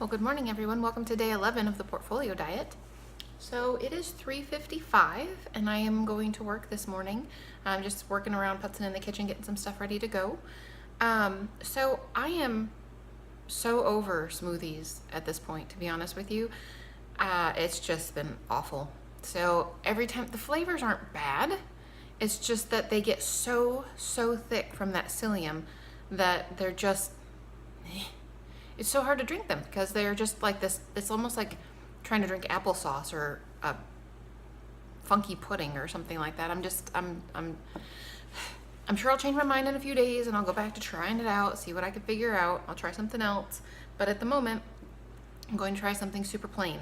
Well, good morning everyone. Welcome to day 11 of the Portfolio Diet. So it is 3:55 and I am going to work this morning. I'm just working around, putzing in the kitchen, getting some stuff ready to go. So I am so over smoothies at this point, to be honest with you. It's just been awful. So every time, the flavors aren't bad. It's just that they get so thick from that psyllium that they're just, it's so hard to drink them because they're just like this. It's almost like trying to drink applesauce or a funky pudding or something like that. I'm sure I'll change my mind in a few days and I'll go back to trying it out, see what I can figure out. I'll try something else. But at the moment, I'm going to try something super plain.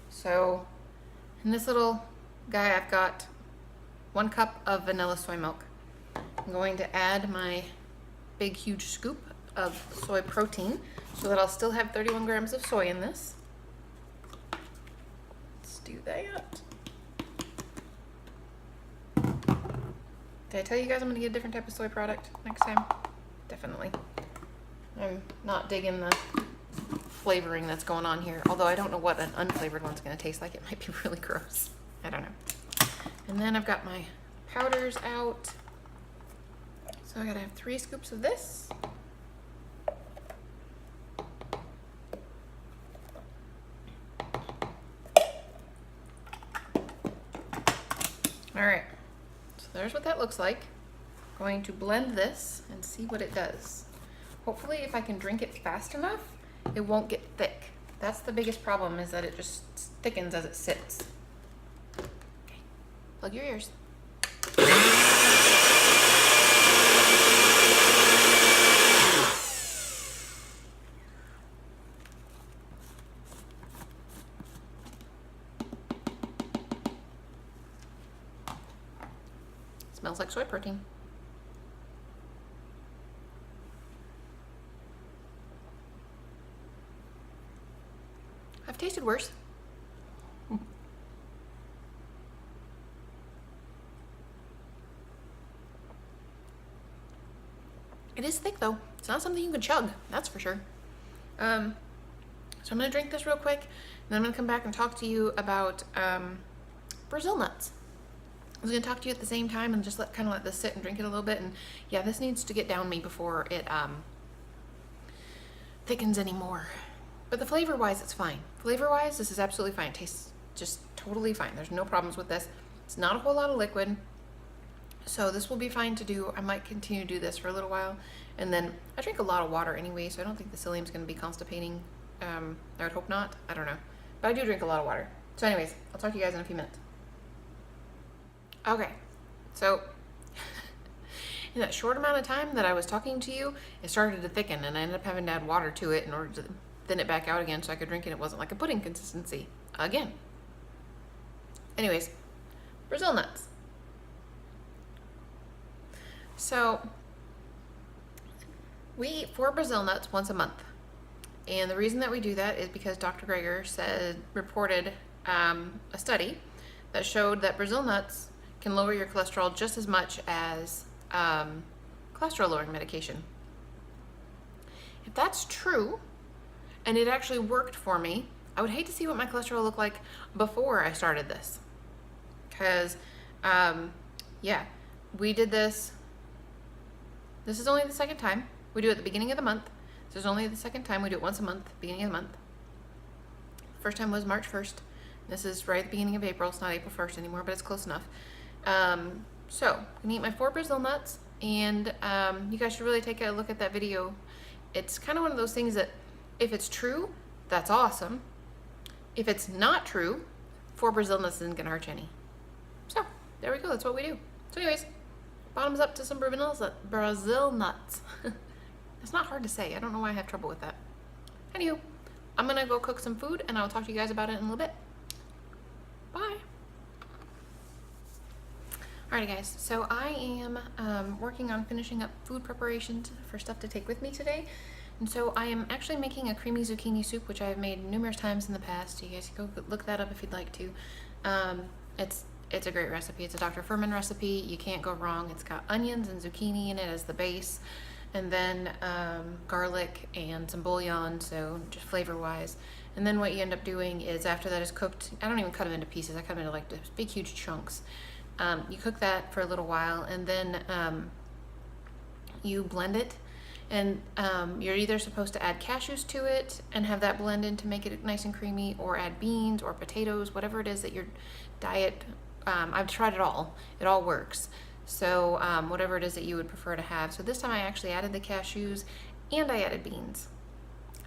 So in this little guy, I've got 1 cup of vanilla soy milk. I'm going to add my big, huge scoop of soy protein so that I'll still have 31 grams of soy in this. Let's do that. Did I tell you guys I'm gonna get a different type of soy product next time? Definitely. I'm not digging the flavoring that's going on here, although I don't know what an unflavored one's gonna taste like. It might be really gross. I don't know. And then I've got my powders out. So I gotta have 3 scoops of this. All right, so there's what that looks like. I'm going to blend this and see what it does. Hopefully if I can drink it fast enough, it won't get thick. That's the biggest problem, is that it just thickens as it sits. Okay, plug your ears. Smells like soy protein. I've tasted worse. It is thick though. It's not something you can chug, that's for sure. So I'm gonna drink this real quick, and then I'm gonna come back and talk to you about Brazil nuts. I was gonna talk to you at the same time and just kind of let this sit and drink it a little bit. And yeah, this needs to get down me before it thickens anymore. But the flavor wise, it's fine. Flavor wise, this is absolutely fine. It tastes just totally fine. There's no problems with this. It's not a whole lot of liquid, so this will be fine to do. I might continue to do this for a little while, and then I drink a lot of water anyway, so I don't think the psyllium's gonna be constipating. I would hope not. I don't know, but I do drink a lot of water. So anyways, I'll talk to you guys in a few minutes. Okay, so in that short amount of time that I was talking to you, it started to thicken, and I ended up having to add water to it in order to thin it back out again so I could drink it. It wasn't like a pudding consistency again. Anyways, Brazil nuts. So we eat 4 Brazil nuts once a month. And the reason that we do that is because Dr. Greger reported a study that showed that Brazil nuts can lower your cholesterol just as much as cholesterol lowering medication. If that's true, and it actually worked for me, I would hate to see what my cholesterol looked like before I started this. Because, yeah, we did this. This is only the 2nd time. We do it at the beginning of the month. This is only the 2nd time. We do it once a month, beginning of the month. First time was March 1st. This is right at the beginning of April. It's not April 1st anymore, but it's close enough. So I'm gonna eat my 4 Brazil nuts, and you guys should really take a look at that video. It's kind of one of those things that if it's true, that's awesome. If it's not true, 4 Brazil nuts isn't gonna hurt you any. So there we go, that's what we do. So anyways, bottoms up to some Brazil nuts. It's not hard to say. I don't know why I have trouble with that. Anywho, I'm gonna go cook some food and I'll talk to you guys about it in a little bit. Bye. Alrighty guys, so I am working on finishing up food preparations for stuff to take with me today. And so I am actually making a creamy zucchini soup, which I have made numerous times in the past. You guys can go look that up if you'd like to. It's a great recipe. It's a Dr. Furman recipe. You can't go wrong. It's got onions and zucchini in it as the base. and then garlic and some bouillon, so just flavor wise. And then what you end up doing is after that is cooked, I don't even cut them into pieces, I cut them into like big huge chunks. You cook that for a little while, and then you blend it. And you're either supposed to add cashews to it and have that blend in to make it nice and creamy, or add beans or potatoes, whatever it is that your diet, I've tried it all works. So whatever it is that you would prefer to have. So this time I actually added the cashews and I added beans.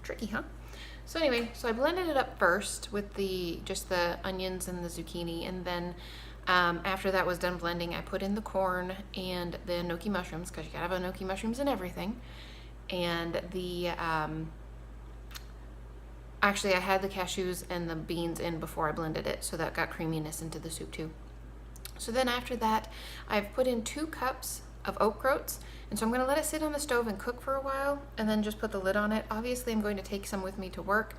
Tricky, huh? So anyway, so I blended it up first with just the onions and the zucchini, and then after that was done blending, I put in the corn and the enoki mushrooms, because you gotta have enoki mushrooms in everything. And actually I had the cashews and the beans in before I blended it, so that got creaminess into the soup too. So then after that, I've put in 2 cups of oat groats, and so I'm going to let it sit on the stove and cook for a while, and then just put the lid on it. Obviously I'm going to take some with me to work.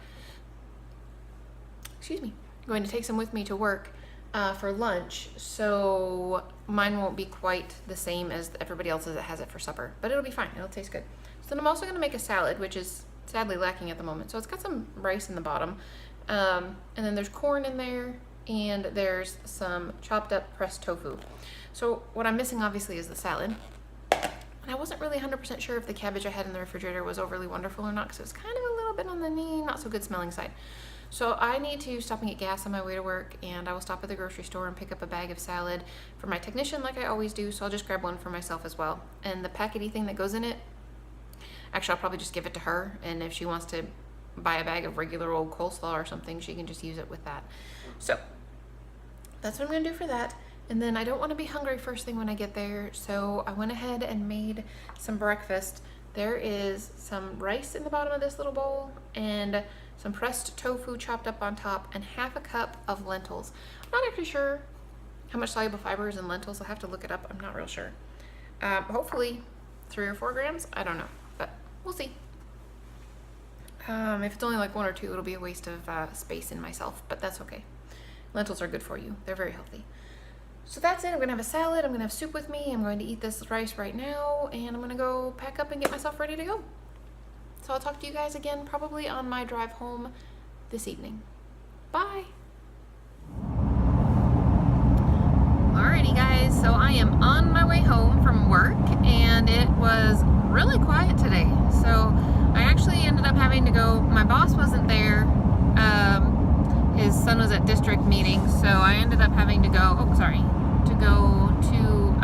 I'm going to take some with me to work for lunch, so mine won't be quite the same as everybody else's that has it for supper, but it'll be fine. It'll taste good. So then I'm also going to make a salad, which is sadly lacking at the moment. So it's got some rice in the bottom, and then there's corn in there, and there's some chopped up pressed tofu. So what I'm missing obviously is the salad, and I wasn't really 100% sure if the cabbage I had in the refrigerator was overly wonderful or not, because it was kind of a little bit on the not so good smelling side. So I need to stop and get gas on my way to work, and I will stop at the grocery store and pick up a bag of salad for my technician like I always do, so I'll just grab one for myself as well. And the packety thing that goes in it, actually I'll probably just give it to her, and if she wants to buy a bag of regular old coleslaw or something, she can just use it with that. So that's what I'm gonna do for that. And then I don't want to be hungry first thing when I get there, so I went ahead and made some breakfast. There is some rice in the bottom of this little bowl, and some pressed tofu chopped up on top, and half a cup of lentils. I'm not actually sure how much soluble fiber is in lentils. I'll have to look it up. I'm not real sure. Hopefully 3 or 4 grams. I don't know, but we'll see. If it's only like 1 or 2, it'll be a waste of space in myself, but that's okay. Lentils are good for you. They're very healthy. So that's it. I'm gonna have a salad, I'm gonna have soup with me, I'm going to eat this rice right now, and I'm gonna go pack up and get myself ready to go. So I'll talk to you guys again probably on my drive home this evening. Bye. Alrighty guys, so I am on my way home from work, and it was really quiet today. So I actually ended up having to go, my boss wasn't there, his son was at district meetings, so I ended up having to go, to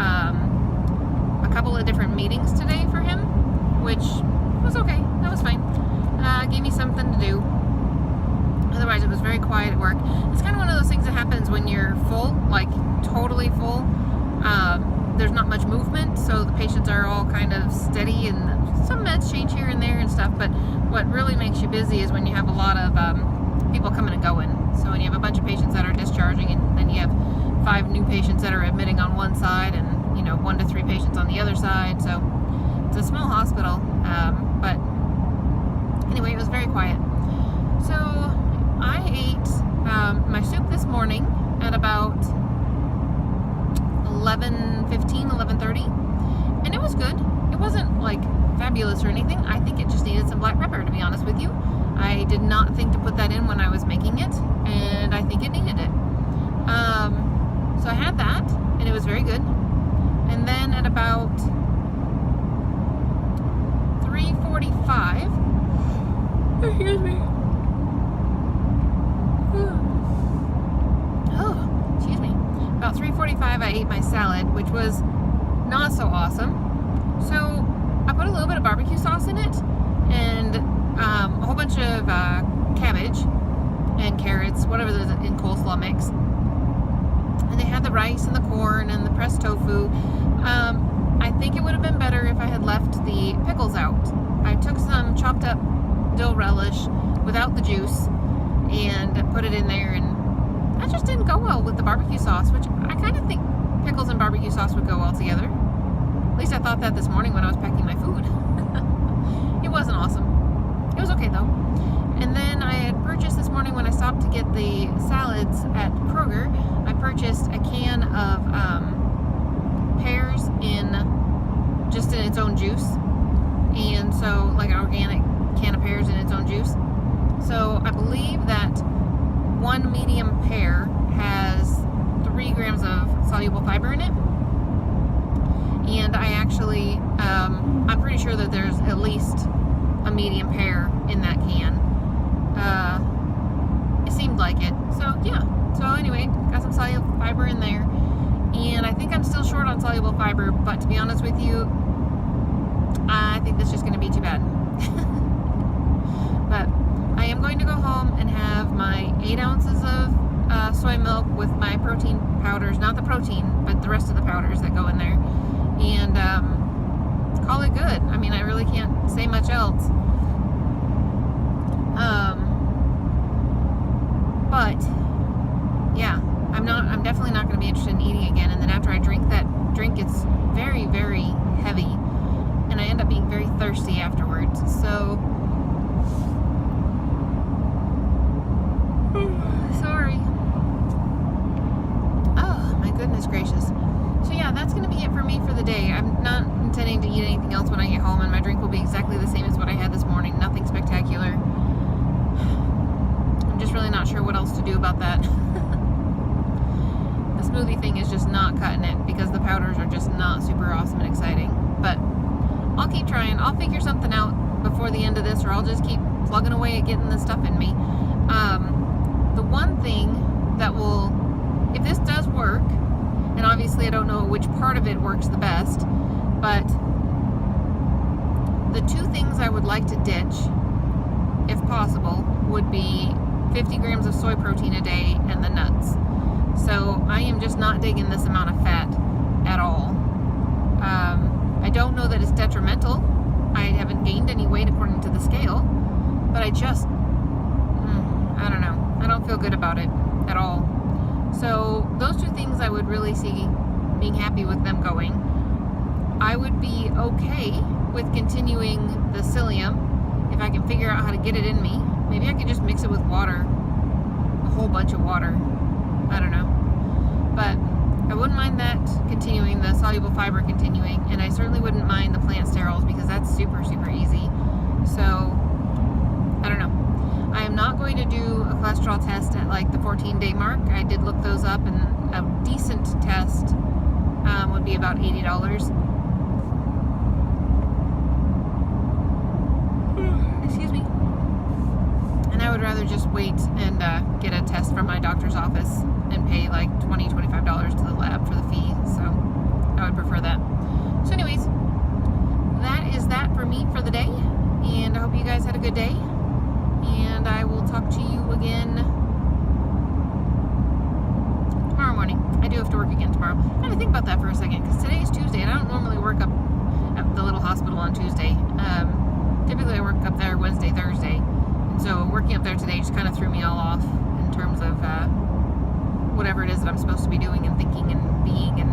a couple of different meetings today for him, which was okay. That was fine. Gave me something to do. Otherwise, it was very quiet at work. It's kind of one of those things that happens when you're full, like totally full. There's not much movement, so the patients are all kind of steady, and some meds change here and there and stuff, but what really makes you busy is when you have a lot of people coming and going. So when you have a bunch of patients that are discharging, and then you have 5 new patients that are admitting on one side, and 1 to 3 patients on the other side. So it's a small hospital, but anyway, it was very quiet. So I ate my soup this morning at about 11:15, 11:30, and it was good. It wasn't like fabulous or anything. I think it just needed some black pepper, to be honest with you. I did not think to put that in when I was making it, and I think it needed it. So I had that, and it was very good. And then at about 3:45, excuse me. Oh, excuse me. About 3:45, I ate my salad, which was not so awesome. So I put a little bit of barbecue sauce in it, and a whole bunch of cabbage and carrots, whatever there's in coleslaw mix. And they had the rice and the corn and the pressed tofu. I think it would have been better if I had left the pickles out. I took some chopped up dill relish without the juice and put it in there, and that just didn't go well with the barbecue sauce, which I kind of think pickles and barbecue sauce would go well together. At least I thought that this morning when I was packing my food. It wasn't awesome. It was okay though. And then I had purchased this morning when I stopped to get the salads at Kroger, I purchased a can of pears in its own juice. and so like an organic can of pears in its own juice. So I believe that one medium pear has 3 grams of soluble fiber in it. And I actually, I'm pretty sure that there's at least a medium pear in that can. It seemed like it. So yeah. So anyway, got some soluble fiber in there. And I think I'm still short on soluble fiber, but to be honest with you, I think that's just going to be too bad. But I am going to go home and have my 8 ounces of soy milk with my protein powders, not the protein, but the rest of the powders that go in there, and call it good. I mean, I really can't say much else. But yeah, I'm definitely not going to be interested in eating again. And then after I drink that drink, it's very, very heavy, and I end up being very thirsty afterwards. So sorry. Oh my goodness gracious. So yeah, that's going to be it for me for the day. I'm not intending to eat anything else when I get home, and my drink will be exactly the same as what I had this morning. Nothing spectacular. I'm just really not sure what else to do about that. The smoothie thing is just not cutting it because the powders are just not super awesome and exciting. But I'll keep trying. I'll figure something out before the end of this, or I'll just keep plugging away at getting this stuff in me. The one thing that will, if this does work, and obviously I don't know which part of it works the best, but the 2 things I would like to ditch, if possible, would be 50 grams of soy protein a day and the nuts. So I am just not digging this amount of fat at all. I don't know that it's detrimental. I haven't gained any weight according to the scale, but I just, I don't know. I don't feel good about it at all. So those 2 things I would really see being happy with them going. I would be okay with continuing the psyllium if I can figure out how to get it in me. Maybe I could just mix it with water, a whole bunch of water. I don't know. But I wouldn't mind that continuing, the soluble fiber continuing, and I certainly wouldn't mind the plant sterols because that's super, super easy. So I don't know. I am not going to do a cholesterol test at like the 14-day mark. I did look those up, and a decent test would be about $80. Excuse me. And I would rather just wait and get a test from my doctor's office and pay like $20, $25 to the lab for the fee. So I would prefer that. So anyways, that is that for me for the day. And I hope you guys had a good day. And I will talk to you again tomorrow morning. I do have to work again tomorrow. I had to think about that for a second, because today is Tuesday, and I don't normally work up at the little hospital on Tuesday. Typically I work up there Wednesday, Thursday. And so working up there today just kind of threw me all off in terms of whatever it is that I'm supposed to be doing and thinking and being and